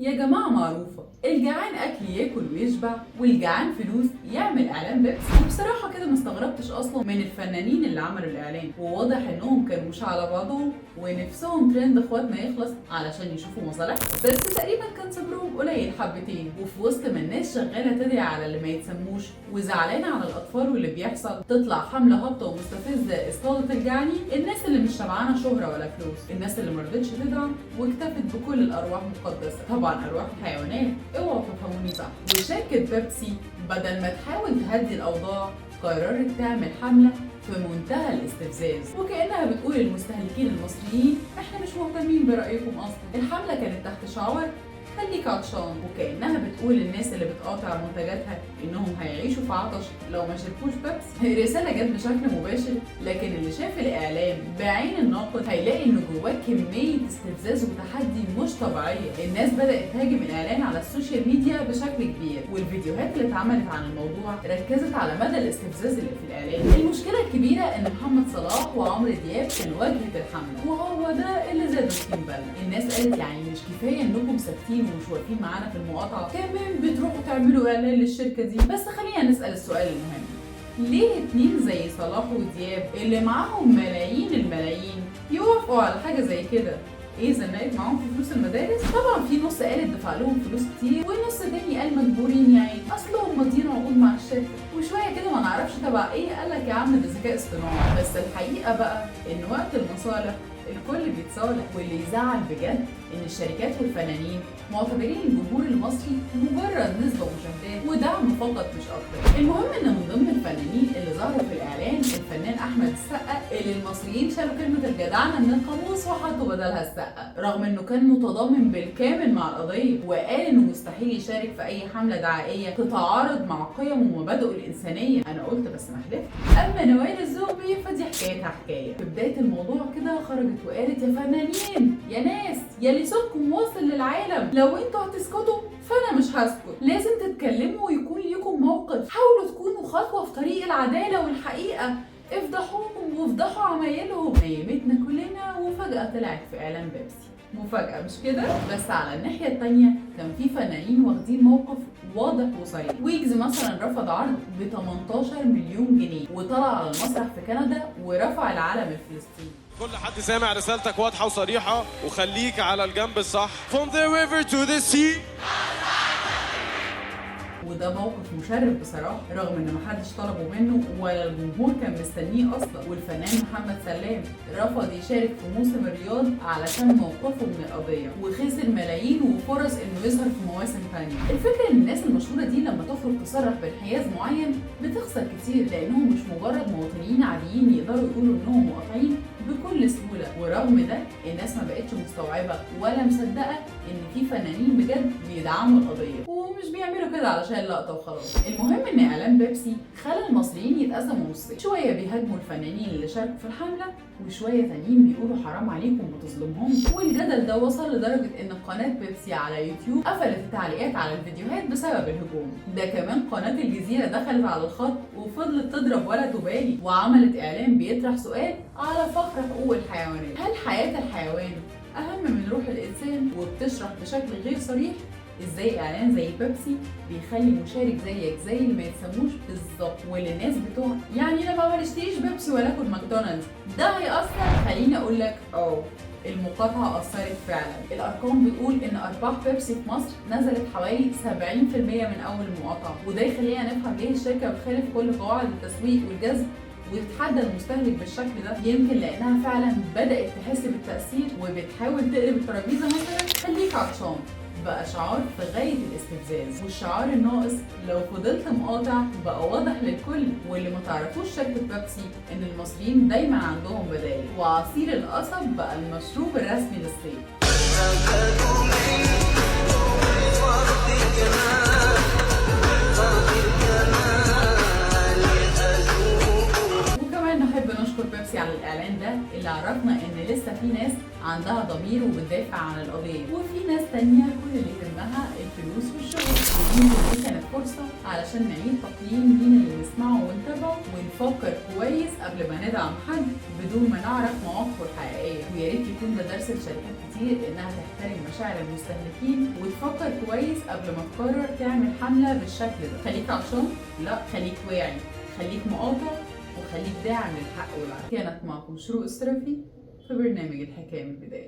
يا جماعة معروفة الجعان أكل ياكل ويشبع والجعان فلوس يعمل إعلان بيبسي. وبصراحة كده مستغربتش أصلا من الفنانين اللي عملوا الإعلان، وواضح إنهم كانوا مش على بعضهم ونفسهم ترند إخواتنا يخلص علشان يشوفوا مصالحهم، بس تقريبا كان صبرهم قليل حبتين. وفي وسط ما الناس شغالة تدعي على اللي ما يتسموش وزعلانة على الأطفال واللي بيحصل، تطلع حملة هابطة ومستفزة إسقاط الجعانين، الناس اللي مش شبعانة شهرة ولا فلوس، الناس اللي مرضتش تدعم واكتفت بكل الأرواح مقدسة. طبعا أرواح الحيوانات، اوعوا تفهموني صح. وشركة بيبسي بدل ما تحاول تهدي الأوضاع قررت تعمل حملة في منتهى الاستفزاز، وكأنها بتقول للمستهلكين المصريين احنا مش مهتمين برأيكم أصلا. الحملة كانت تحت شعار خليك عطشان، وكأنها بتقول للناس اللي بتقاطع منتجاتها انهم هيعيشوا في عطش لو ما شربوش بيبسي. الرسالة جت بشكل مباشر، لكن اللي شاف الإعلان بعين الناقد هيلاقي ان جواه كمية استفزاز وتحدي مش طبيعية. الناس بدأت تهاجم الإعلان على السوشيال ميديا بشكل كبير، والفيديوهات اللي اتعملت عن الموضوع ركزت على مدى الاستفزاز اللي في الإعلان. المشكلة الكبيرة ان محمد صلاح وعمرو دياب كانوا واجهة الحملة، وهو ده اللي زاد طين بلة. الناس قالت يعني مش كفاية انكم ساكتين ومش واقفين معانا في المقاطعة، كمان بتروحوا تعملوا اعلان للشركة دي؟ بس خلينا نسأل السؤال المهم، ليه اتنين زي صلاح ودياب اللي معاهم ملايين الملايين يوافقوا على حاجة زي كده؟ ايه زنقت معاهم في فلوس المدارس؟ طبعا في نص قال دفع لهم فلوس كتير، ونص تاني قال مجبورين يعني اصلهم ماضيين عقود مع الشركه، وشويه كده ما نعرفش تبع ايه قال لك يا عم ده ذكاء اصطناعي. بس الحقيقه بقى ان وقت المصالح الكل بيتصالح، واللي يزعل بجد ان الشركات والفنانين معتبرين الجمهور المصري مجرد نسبه مشاهدات ودعم فقط مش اكتر. المهم ان من ضمن الفنانين اللي ظهروا في الاعلان الفنان احمد السقا، اللي المصريين شالوا كلمه الجدعنه من القاموس وحطوا بدلها السقا، رغم انه كان متضامن بالكامل مع القضيه، وقال انه مستحيل يشارك في اي حمله دعائيه تتعارض مع قيم ومبادئه الانسانيه. انا قلت بس ما حلفت. اما نوال الزغبي فدي حكايتها حكايه. في بدايه الموضوع كده خرجت وقالت يا فنانين يا ناس يا اللي صوتكم واصل للعالم، لو انتوا هتسكتوا فانا مش هسكت، لازم تتكلموا ويكون ليكم موقف، حاولوا تكونوا خطوه في طريق العداله والحقيقه، افضحوهم وافضحوا عمايلهم. نيمتنا كلنا وفجاه طلعت في اعلان بيبسي. مفاجأة مش كده؟ بس على الناحية التانية كان في فنانين واخدين موقف واضح وصريح. ويجز مثلا رفض عرض ب 18 مليون جنيه وطلع على المسرح في كندا ورفع العلم الفلسطيني. كل حد سامع رسالتك واضحة وصريحة، وخليك على الجنب الصح. From the river to the sea. وده موقف مشرف بصراحه، رغم ان محدش طلبه منه ولا الجمهور كان مستنيه اصلا. والفنان محمد سلام رفض يشارك في موسم الرياض علشان موقفه من القضيه، وخسر ملايين وفرص انه يظهر في مواسم ثانيه. الفكره ان الناس المشهوره دي لما تخرج تصرح بانحياز معين بتخسر كتير، لانهم مش مجرد مواطنين عاديين يقدروا يقولوا انهم مقاطعين بكل سهوله. ورغم ده الناس ما بقتش مستوعبه ولا مصدقه ان في فنانين بجد بيدعموا القضيه ومش بيعملوا كده علشان لقطه وخلاص. المهم ان اعلان بيبسي خلى المصريين يتقسموا نصين، شويه بيهاجموا الفنانين اللي شاركوا في الحمله، وشويه تانيين بيقولوا حرام عليكم ما تظلمهمش. والجدل ده وصل لدرجه ان قناه بيبسي على يوتيوب قفلت التعليقات على الفيديوهات بسبب الهجوم ده. كمان قناه الجزيره دخلت على الخط وفضلت تضرب ولا تبالي، وعملت اعلان بيطرح سؤال على فخر حقوق الحيوانات: هل حياه الحيوان اهم من روح الانسان؟ وبتشرح بشكل غير صريح ازاي اعلان زي بيبسي بيخلي مشارك زيك زي اللي ما يتسموش بالظبط، واللي الناس بتوع يعني لما ما نشتريش بيبسي ولاكل ماكدونالدز ده هيأثر. خليني اقول لك المقاطعة أثرت فعلا. الأرقام بتقول إن أرباح بيبسي في مصر نزلت حوالي 70% من أول المقاطعة، وده يخلينا نفهم ليه الشركة بتخالف كل قواعد التسويق والجذب وتتحدى المستهلك بالشكل ده. يمكن لأنها فعلا بدأت تحس بالتأثير وبتحاول تقلب الترابيزة. مثلا خليك عطشان بقى شعار في غاية الاستفزاز، والشعار الناقص لو فضلت مقاطع بقى واضح للكل. واللي ما تعرفوش شركة بيبسي ان المصريين دايما عندهم بدائل، وعصير القصب بقى المشروب الرسمي للصيف. وكمان نحب نشكر بيبسي على الإعلان ده اللي عرفنا ان لسه في ناس عندها ضمير وبتدافع عن القضية، وفي ناس تانية كل اللي يهمها الفلوس والشغل. ودي كانت فرصة علشان نعيد تقييم مين اللي نسمعه ونتابعه، ونفكر كويس قبل ما ندعم حد بدون ما نعرف مواقفه الحقيقية. ويا ريت يكون ده درس لشركات كتير انها تحترم مشاعر المستهلكين وتفكر كويس قبل ما تقرر تعمل حملة بالشكل ده. خليك عطشان؟ لا، خليك واعي، خليك مقاطع، وخليك داعم للحق والعدل. كانت معكم شروق السرفي في برنامج الحكاية من البداية.